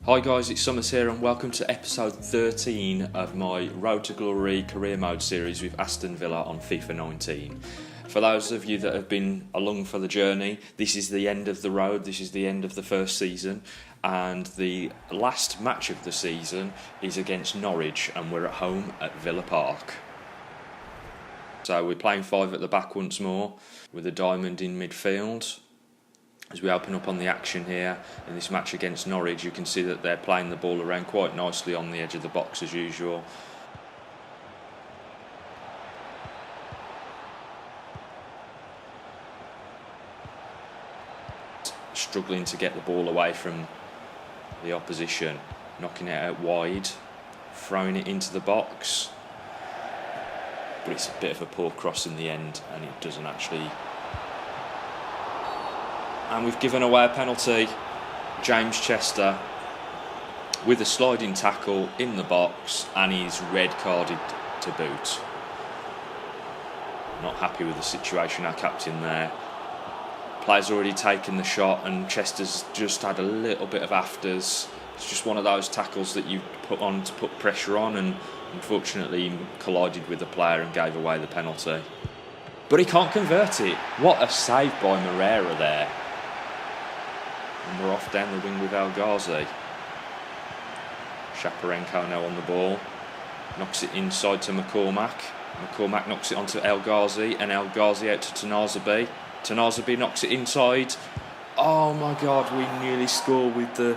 Hi guys, it's Summers here and welcome to episode 13 of my Road to Glory career mode series with Aston Villa on FIFA 19. For those of you that have been along for the journey, this is the end of the road, this is the end of the first season, and the last match of the season is against Norwich and we're at home at Villa Park. So we're playing five at the back once more with a diamond in midfield. As we open up on the action here in this match against Norwich, you can see that they're playing the ball around quite nicely on the edge of the box as usual. Struggling to get the ball away from the opposition, knocking it out wide, throwing it into the box. But it's a bit of a poor cross in the end and it doesn't actually... And we've given away a penalty. James Chester with a sliding tackle in the box and he's red carded to boot. Not happy with the situation, our captain there. Player's already taken the shot and Chester's just had a little bit of afters. It's just one of those tackles that you put on to put pressure on, and unfortunately he collided with the player and gave away the penalty. But he can't convert it. What a save by Moreira there. And we're off down the wing with El Ghazi. Shaparenko now on the ball. Knocks it inside to McCormack. McCormack knocks it onto El Ghazi and El Ghazi out to Tanazabi. Tanazabi knocks it inside. Oh my God, we nearly score with the...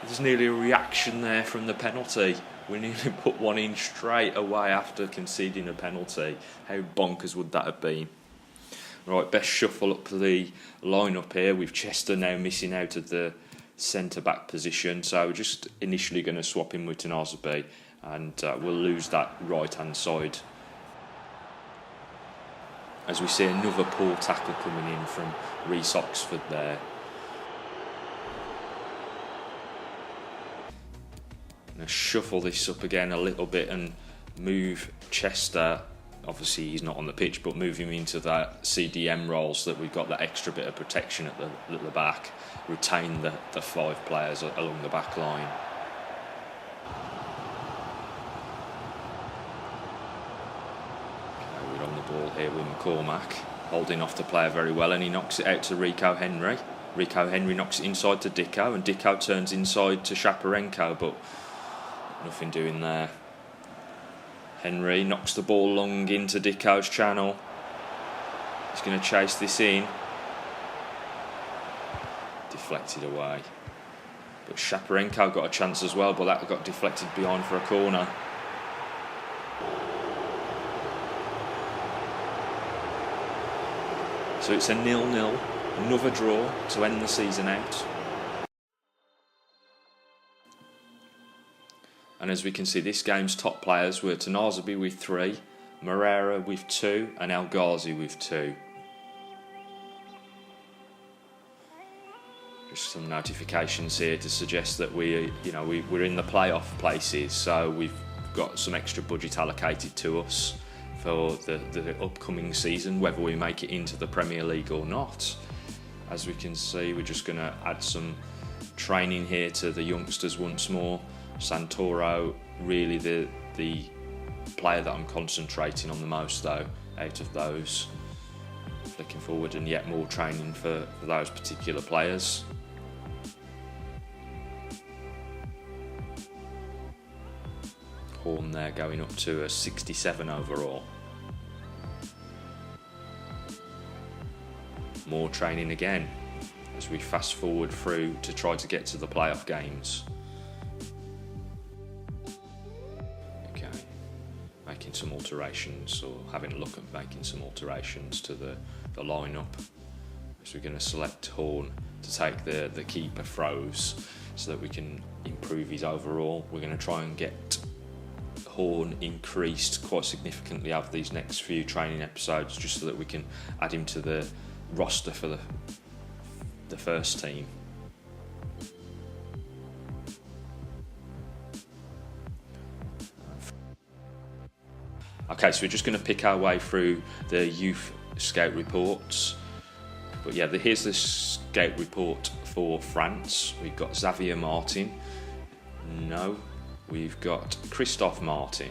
There's nearly a reaction there from the penalty. We nearly put one in straight away after conceding a penalty. How bonkers would that have been? Right, best shuffle up the line-up here with Chester now missing out of the centre-back position. So we're just initially going to swap him with Tanazabi and we'll lose that right-hand side. As we see another poor tackle coming in from Reece Oxford there. I'm going to shuffle this up again a little bit and move Chester. Obviously he's not on the pitch, but move him into that CDM role so that we've got that extra bit of protection at the back. Retain the five players along the back line. Okay, we're on the ball here with McCormack, holding off the player very well, and he knocks it out to Rico Henry. Rico Henry knocks it inside to Dicko, and Dicko turns inside to Shaparenko, but nothing doing there. Henry knocks the ball long into Dicko's channel. He's going to chase this in. Deflected away. But Shaparenko got a chance as well, but that got deflected behind for a corner. So it's a 0-0, another draw to end the season out. And as we can see, this game's top players were Tanazabi with 3, Moreira with 2, and El Ghazi with 2. Just some notifications here to suggest that we're in the playoff places, so we've got some extra budget allocated to us for the upcoming season, whether we make it into the Premier League or not. As we can see, we're just going to add some training here to the youngsters once more. Santoro, really the player that I'm concentrating on the most though, out of those. Looking forward and yet more training for those particular players. Horn there going up to a 67 overall. More training again as we fast forward through to try to get to the playoff games. Making some alterations, or having a look at making some alterations to the lineup. So we're going to select Horn to take the keeper throws so that we can improve his overall. We're going to try and get Horn increased quite significantly over these next few training episodes, just so that we can add him to the roster for the first team. Okay, so we're just going to pick our way through the youth scout reports. But yeah, here's the scout report for France. We've got Xavier Martin. No. We've got Christophe Martin.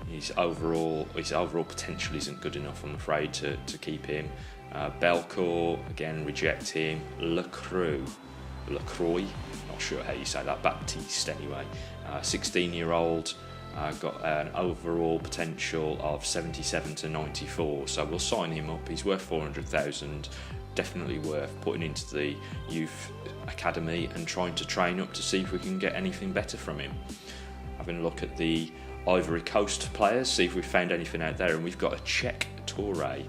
His overall potential isn't good enough, I'm afraid, to keep him. Belcourt, again, reject him. Lacroix, not sure how you say that, Baptiste anyway. 16-year-old, got an overall potential of 77 to 94, so we'll sign him up. He's worth 400,000, definitely worth putting into the youth academy and trying to train up to see if we can get anything better from him. Having a look at the Ivory Coast players, see if we've found anything out there, and we've got a Czech Toure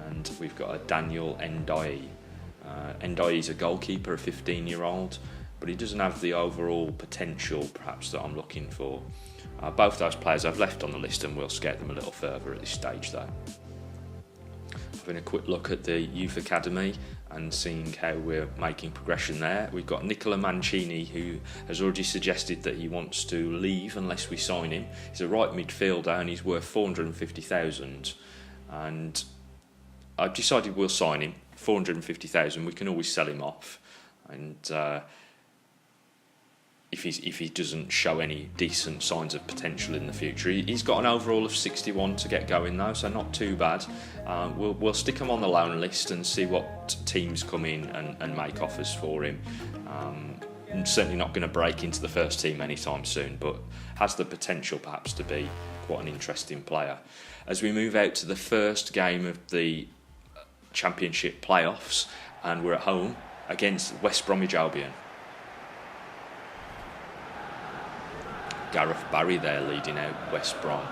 and we've got a Daniel Ndiaye. Ndiaye is a goalkeeper, a 15-year-old, but he doesn't have the overall potential perhaps that I'm looking for. Both those players I've left on the list, and we'll scout them a little further at this stage though. Having a quick look at the youth academy and seeing how we're making progression there. We've got Nicola Mancini, who has already suggested that he wants to leave unless we sign him. He's a right midfielder and he's worth 450,000, and I've decided we'll sign him. 450,000, we can always sell him off, and if he doesn't show any decent signs of potential in the future. He's got an overall of 61 to get going though, so not too bad. We'll stick him on the loan list and see what teams come in and make offers for him. I'm certainly not going to break into the first team anytime soon, but has the potential perhaps to be quite an interesting player. As we move out to the first game of the Championship playoffs, and we're at home against West Bromwich Albion. Gareth Barry there leading out West Brom.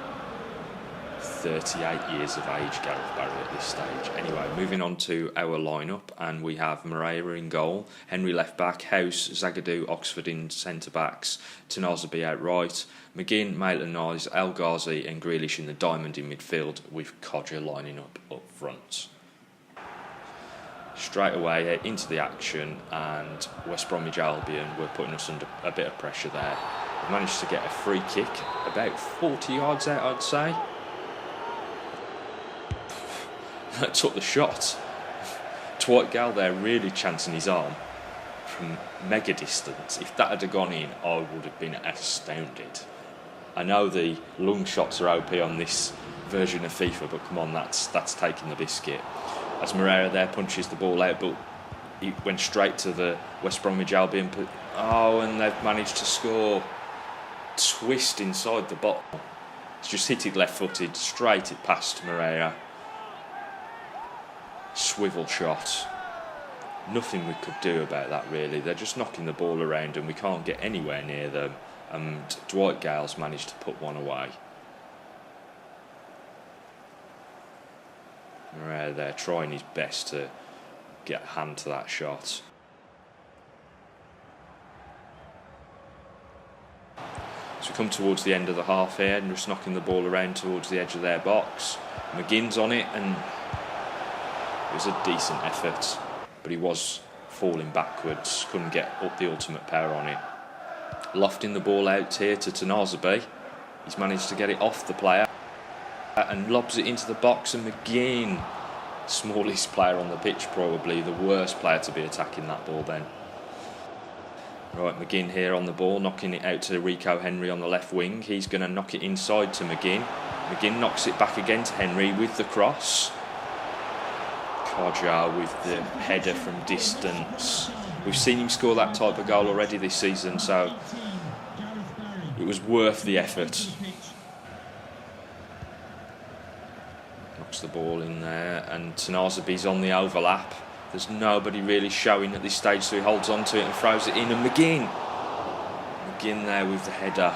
38 years of age, Gareth Barry at this stage. Anyway, moving on to our lineup, and we have Moreira in goal, Henry left back, House, Zagadou, Oxford in centre backs, Tanazabi out right, McGinn, Maitland-Niles, El Ghazi and Grealish in the diamond in midfield, with Codger lining up front. Straight away into the action, and West Bromwich Albion were putting us under a bit of pressure there. We managed to get a free kick about 40 yards out, I'd say. That took the shot. Dwight Gale there really chancing his arm from mega distance. If that had gone in, I would have been astounded. I know the lung shots are OP on this version of FIFA, but come on, that's taking the biscuit. As Moreira there punches the ball out, but he went straight to the West Bromwich Albion. And they've managed to score. Twist inside the bottom. It's just hit it left-footed, straight it past Moreira. Swivel shot. Nothing we could do about that really. They're just knocking the ball around and we can't get anywhere near them. And Dwight Gale's managed to put one away. Moreira there trying his best to get a hand to that shot. So we come towards the end of the half here and just knocking the ball around towards the edge of their box. McGinn's on it, and it was a decent effort, but he was falling backwards, couldn't get up the ultimate power on it. Lofting the ball out here to Tanazabi. He's managed to get it off the player and lobs it into the box, and McGinn, smallest player on the pitch, probably the worst player to be attacking that ball then. Right, McGinn here on the ball, knocking it out to Rico Henry on the left wing. He's going to knock it inside to McGinn. McGinn knocks it back again to Henry with the cross. Codger with the header from distance. We've seen him score that type of goal already this season, so it was worth the effort. Knocks the ball in there, and Tanazabi's on the overlap. There's nobody really showing at this stage, so he holds on to it and throws it in. And McGinn there with the header.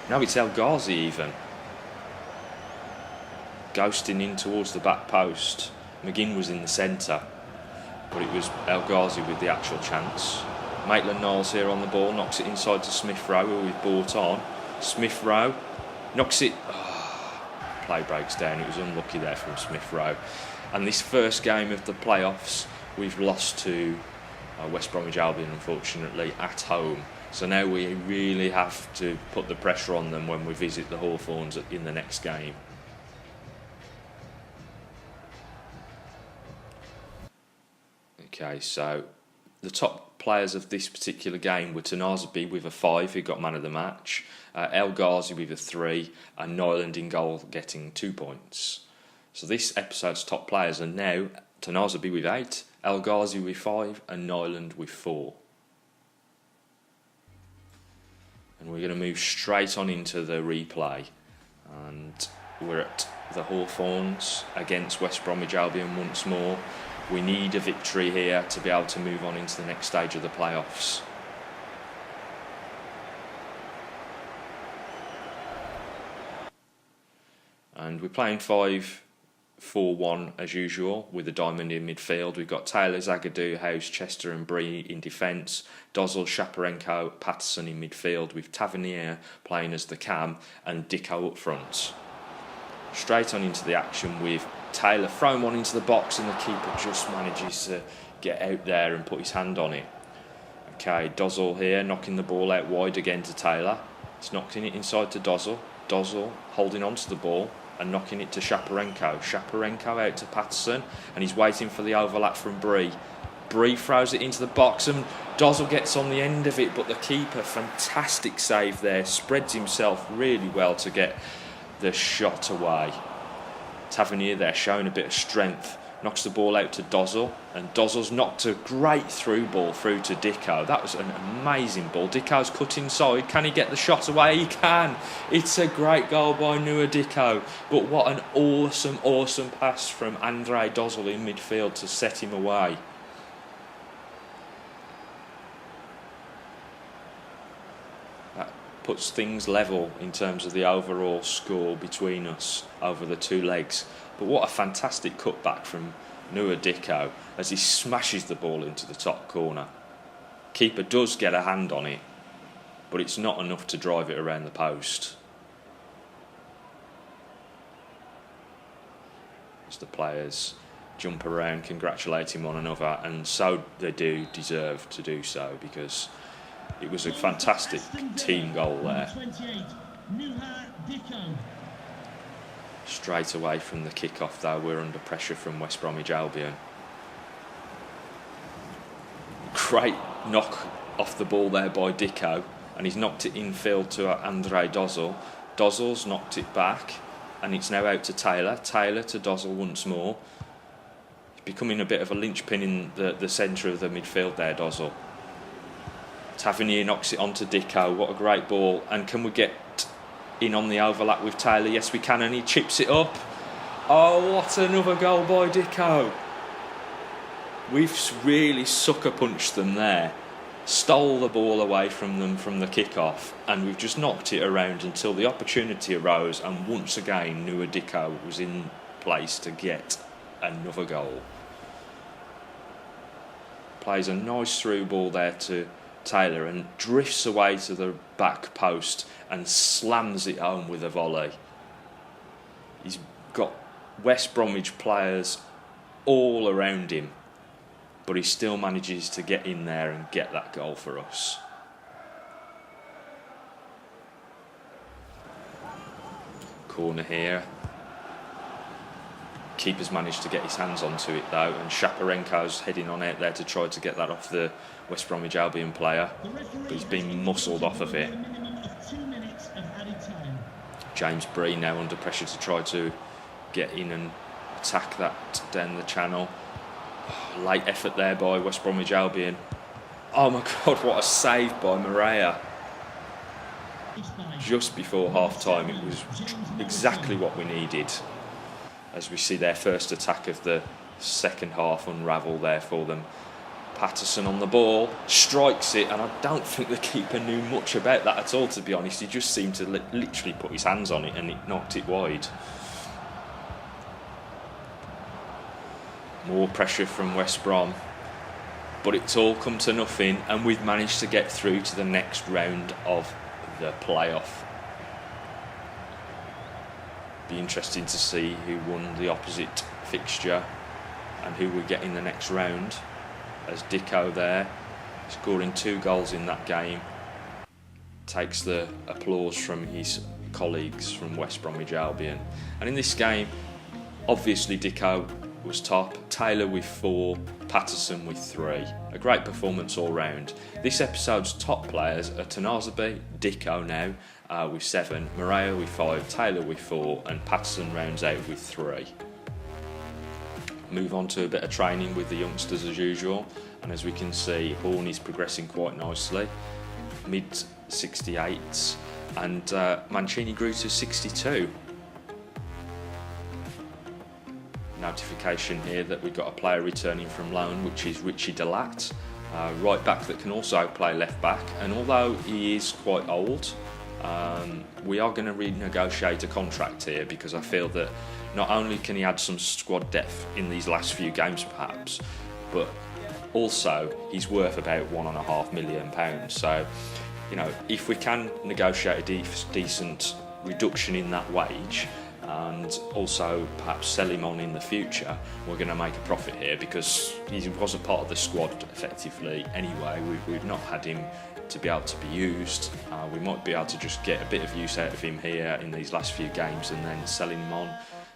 Now it's El Ghazi even. Ghosting in towards the back post. McGinn was in the centre, but it was El Ghazi with the actual chance. Maitland-Niles here on the ball, knocks it inside to Smith-Rowe, who we've brought on. Smith-Rowe knocks it. Play breaks down. It was unlucky there from Smith-Rowe. And this first game of the playoffs, we've lost to West Bromwich Albion, unfortunately, at home. So now we really have to put the pressure on them when we visit the Hawthorns in the next game. Okay, so the top players of this particular game were Tanazabi with a 5, who got man of the match, El Ghazi with a 3, and Nyland in goal getting 2 points. So this episode's top players are now Tanazabi with 8, El Ghazi with 5, and Nyland with 4. And we're going to move straight on into the replay. And we're at the Hawthorns against West Bromwich Albion once more. We need a victory here to be able to move on into the next stage of the playoffs. And we're playing 5-4-1 as usual, with a diamond in midfield. We've got Taylor, Zagadou, House, Chester and Bree in defence, Dozzell, Shaparenko, Patterson in midfield, with Tavernier playing as the cam and Dicko up front. Straight on into the action with Taylor throwing one into the box, and the keeper just manages to get out there and put his hand on it. Okay, Dozzell here knocking the ball out wide again to Taylor. He's knocking it inside to Dozzell. Dozzell holding on to the ball and knocking it to Shaparenko. Shaparenko out to Patterson, and he's waiting for the overlap from Bree. Bree throws it into the box, and Dozzell gets on the end of it, but the keeper, fantastic save there, spreads himself really well to get the shot away. Tavernier there showing a bit of strength, knocks the ball out to Dozzell, and Dozzell's knocked a great through ball through to Dicko. That was an amazing ball. Dicko's cut inside. Can he get the shot away? He can. It's a great goal by Nua Dicko, but what an awesome pass from Andre Dozzell in midfield to set him away. That puts things level in terms of the overall score between us over the two legs. But what a fantastic cutback from Nua Dicko as he smashes the ball into the top corner. Keeper does get a hand on it, but it's not enough to drive it around the post. As the players jump around congratulating one another, and so they do deserve to do so, because it was a fantastic team goal there. Straight away from the kick-off though, we're under pressure from West Bromwich Albion. Great knock off the ball there by Dicko, and he's knocked it infield to Andre Dozzell. Dozzell's knocked it back, and it's now out to Taylor. Taylor to Dozzell once more. He's becoming a bit of a linchpin in the centre of the midfield there, Dozzell. Tavernier knocks it onto Dicko. What a great ball. And can we get in on the overlap with Taylor? Yes, we can, and he chips it up. Oh, what another goal by Dicko. We've really sucker punched them there. Stole the ball away from them from the kick-off, and we've just knocked it around until the opportunity arose, and once again Nua Dicko was in place to get another goal. Plays a nice through ball there to Taylor and drifts away to the back post and slams it home with a volley. He's got West Bromwich players all around him, but he still manages to get in there and get that goal for us. Corner here. Keeper's managed to get his hands onto it though, and Shaparenko's heading on out there to try to get that off the West Bromwich Albion player, but he's been muscled off of it. James Bree now under pressure to try to get in and attack that down the channel. Late effort there by West Bromwich Albion. Oh my God, what a save by Maria. Just before half time, it was exactly what we needed, as we see their first attack of the second half unravel there for them. Patterson on the ball, strikes it, and I don't think the keeper knew much about that at all, to be honest. He just seemed to literally put his hands on it and it knocked it wide. More pressure from West Brom, but it's all come to nothing, and we've managed to get through to the next round of the playoff. Be interesting to see who won the opposite fixture and who we get in the next round, as Dicko there, scoring 2 goals in that game, takes the applause from his colleagues from West Bromwich Albion. And in this game, obviously Dicko was top, Taylor with 4, Patterson with 3. A great performance all round. This episode's top players are Tanazabi, Dicko now with 7, Moreira with 5, Taylor with 4 and Patterson rounds out with 3. Move on to a bit of training with the youngsters as usual, and as we can see, Horn is progressing quite nicely, mid 68s, and Mancini grew to 62. Notification here that we've got a player returning from loan, which is Richie Delat, right back that can also play left back, and although he is quite old, we are going to renegotiate a contract here because I feel that not only can he add some squad depth in these last few games perhaps, but also he's worth about £1.5 million. So, you know, if we can negotiate a decent reduction in that wage and also perhaps sell him on in the future, we're going to make a profit here because he was a part of the squad effectively anyway. We've not had him to be able to be used. We might be able to just get a bit of use out of him here in these last few games and then sell him on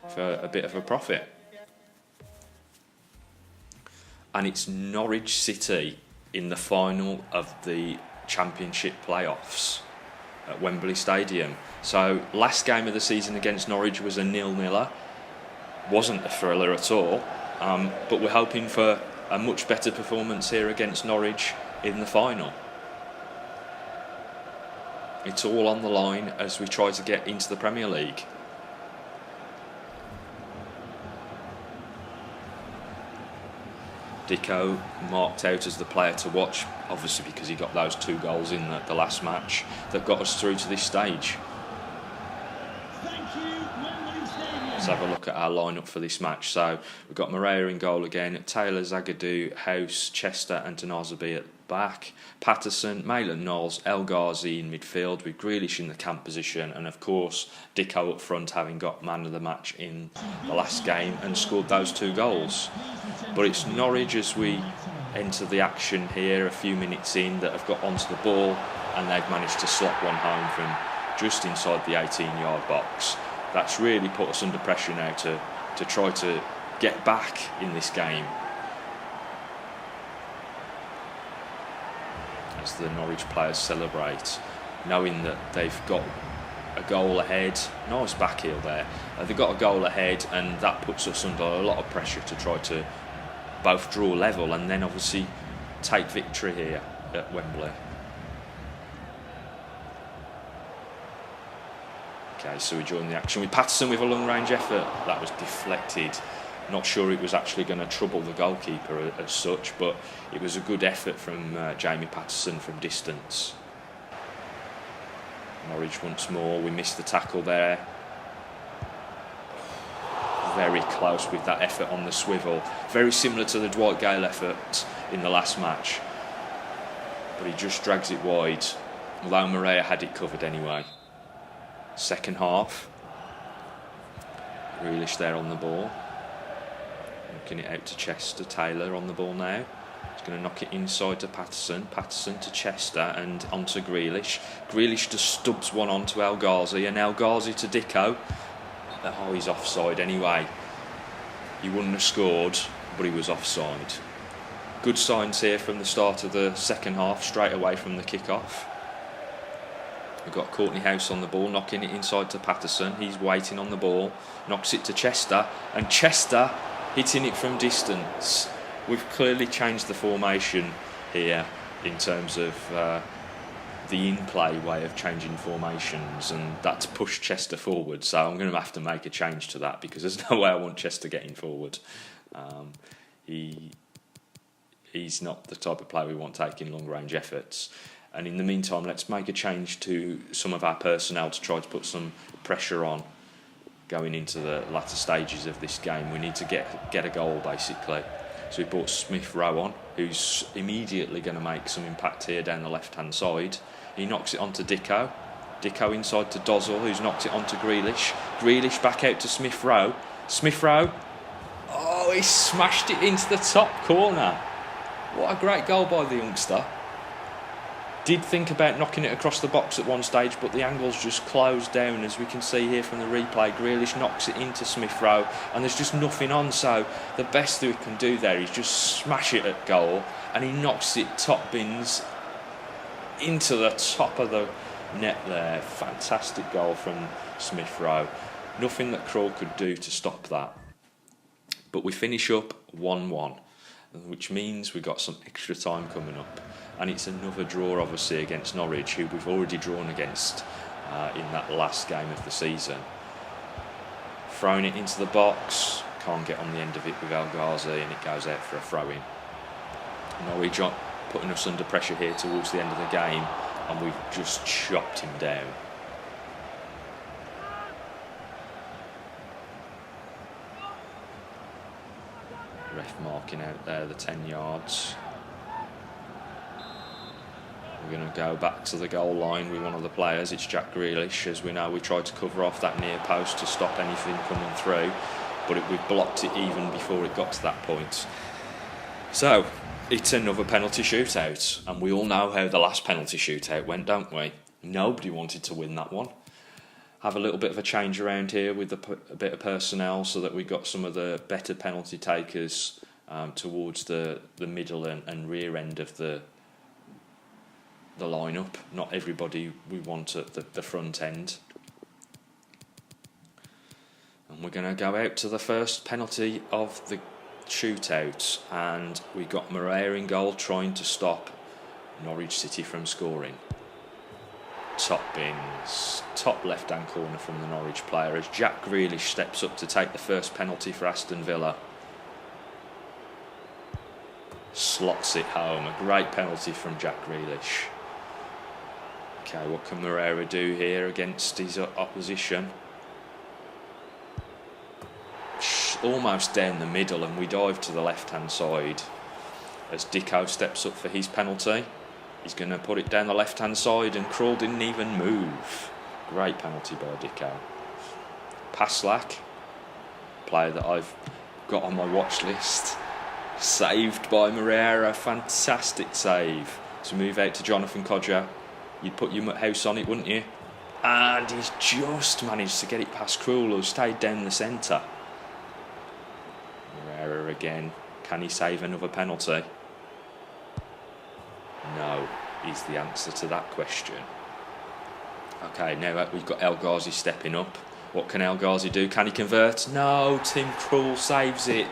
for a bit of a profit. And it's Norwich City in the final of the Championship playoffs at Wembley Stadium. So last game of the season against Norwich was a 0-0. Wasn't a thriller at all, but we're hoping for a much better performance here against Norwich in the final. It's all on the line as we try to get into the Premier League. Dicko marked out as the player to watch, obviously because he got those 2 goals in the last match that got us through to this stage. Let's have a look at our lineup for this match. So we've got Moreira in goal again, Taylor, Zagadou, House, Chester and Tanazabi at the back, Patterson, Maitland-Niles, El Ghazi in midfield with Grealish in the camp position, and of course Dicko up front, having got man of the match in the last game and scored those 2 goals. But it's Norwich as we enter the action here a few minutes in that have got onto the ball, and they've managed to slot one home from just inside the 18-yard box. That's really put us under pressure now to try to get back in this game. As the Norwich players celebrate, knowing that they've got a goal ahead. Nice back heel there. They've got a goal ahead, and that puts us under a lot of pressure to try to both draw level and then obviously take victory here at Wembley. Okay, so we join the action with Patterson with a long-range effort. That was deflected. Not sure it was actually going to trouble the goalkeeper as such, but it was a good effort from Jamie Patterson from distance. Norwich once more. We missed the tackle there. Very close with that effort on the swivel. Very similar to the Dwight Gale effort in the last match. But he just drags it wide, although Moreira had it covered anyway. Second half. Grealish there on the ball. Knocking it out to Chester. Taylor on the ball now. He's going to knock it inside to Patterson. Patterson to Chester and onto Grealish. Grealish just stubs one onto El Ghazi, and El Ghazi to Dicko. Oh, he's offside anyway. He wouldn't have scored, but he was offside. Good signs here from the start of the second half, straight away from the kick-off. We've got Courtney House on the ball, knocking it inside to Patterson. He's waiting on the ball, knocks it to Chester, and Chester hitting it from distance. We've clearly changed the formation here in terms of the in-play way of changing formations, and that's pushed Chester forward. So I'm going to have to make a change to that because there's no way I want Chester getting forward. He's not the type of player we want taking long-range efforts. And in the meantime, let's make a change to some of our personnel to try to put some pressure on going into the latter stages of this game. We need to get a goal, basically. So we brought Smith Rowe on, who's immediately going to make some impact here down the left-hand side. He knocks it onto Dicko. Dicko inside to Dozzell, who's knocked it onto Grealish. Grealish back out to Smith Rowe. Smith Rowe. Oh, he smashed it into the top corner. What a great goal by the youngster. Did think about knocking it across the box at one stage, but the angle's just closed down, as we can see here from the replay. Grealish knocks it into Smith Rowe, and there's just nothing on, so the best that we can do there is just smash it at goal, and he knocks it top bins into the top of the net there. Fantastic goal from Smith Rowe. Nothing that Krul could do to stop that. But we finish up 1-1, which means we've got some extra time coming up. And it's another draw, obviously, against Norwich, who we've already drawn against in that last game of the season. Throwing it into the box, can't get on the end of it with El Ghazi, and it goes out for a throw-in. Norwich putting us under pressure here towards the end of the game, and we've just chopped him down. Ref marking out there the 10 yards. We're going to go back to the goal line with one of the players. It's Jack Grealish. As we know, we tried to cover off that near post to stop anything coming through, but we've blocked it even before it got to that point. So, it's another penalty shootout, and we all know how the last penalty shootout went, don't we? Nobody wanted to win that one. Have a little bit of a change around here with a bit of personnel so that we got some of the better penalty takers towards the middle and rear end of the lineup. Not everybody we want at the front end. And we're going to go out to the first penalty of the shootout, and we got Moreira in goal trying to stop Norwich City from scoring. Top bins, top left hand corner from the Norwich player as Jack Grealish steps up to take the first penalty for Aston Villa. Slots it home, a great penalty from Jack Grealish. Okay, what can Moreira do here against his opposition? Almost down the middle, and we dive to the left hand side as Dicko steps up for his penalty. He's going to put it down the left hand side, and Krul didn't even move. Great penalty by Dicko. Paslak, player that I've got on my watch list, saved by Moreira. Fantastic save to move out to Jonathan Kodja. You'd put your house on it, wouldn't you? And he's just managed to get it past Krul, who stayed down the centre. Moreira again. Can he save another penalty? No, is the answer to that question. Okay, now we've got El Ghazi stepping up. What can El Ghazi do? Can he convert? No, Tim Krul saves it.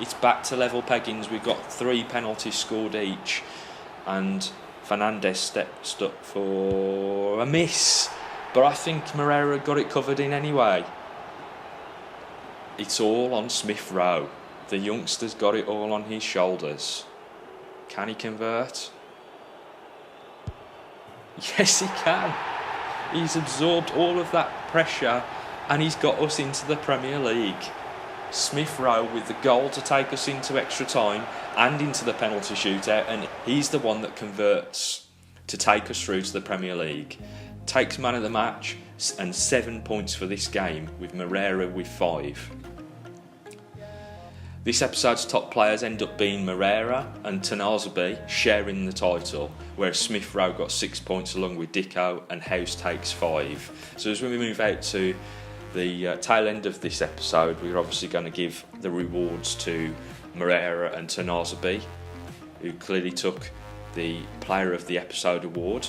It's back to level peggings. We've got 3 penalties scored each, and Fernandez steps up for a miss, but I think Moreira got it covered in anyway. It's all on Smith Rowe. The youngster's got it all on his shoulders. Can he convert? Yes, he can. He's absorbed all of that pressure, and he's got us into the Premier League. Smith Rowe with the goal to take us into extra time and into the penalty shootout, and he's the one that converts to take us through to the Premier League. Takes man of the match and 7 points for this game, with Moreira with 5. This episode's top players end up being Moreira and Tanazabi sharing the title, whereas Smith Rowe got 6 points along with Dicko, and House takes 5. So as we move out to the tail end of this episode, we're obviously going to give the rewards to Moreira and Tanazabi, who clearly took the Player of the Episode award.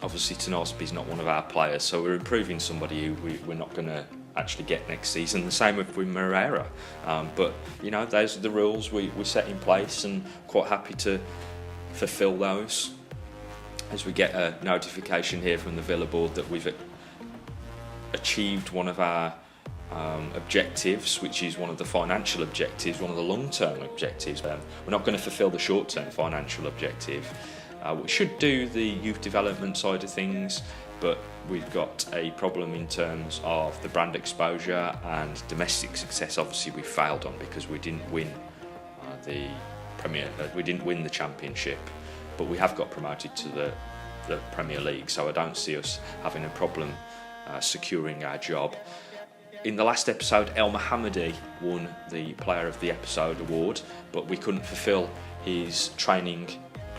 Obviously Tanazabi's not one of our players, so we're improving somebody who we're not going to actually get next season. The same with Moreira, but you know, those are the rules we set in place, and quite happy to fulfil those. As we get a notification here from the Villa board that we've achieved one of our objectives, which is one of the financial objectives, one of the long-term objectives. We're not going to fulfil the short-term financial objective. We should do the youth development side of things, but we've got a problem in terms of the brand exposure and domestic success. Obviously we failed on because we didn't win we didn't win the championship, but we have got promoted to the Premier League, so I don't see us having a problem securing our job. In the last episode, El Mohammadi won the Player of the Episode award, but we couldn't fulfil his training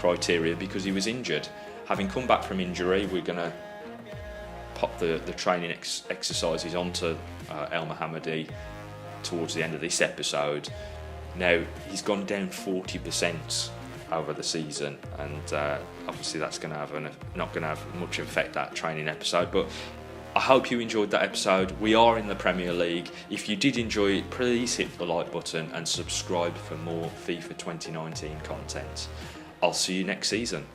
criteria because he was injured. Having come back from injury, we're going to pop the training exercises onto El Mohammadi towards the end of this episode. Now, he's gone down 40% over the season, and obviously that's going to have not going to have much effect, that training episode, but I hope you enjoyed that episode. We are in the Premier League. If you did enjoy it, please hit the like button and subscribe for more FIFA 2019 content. I'll see you next season.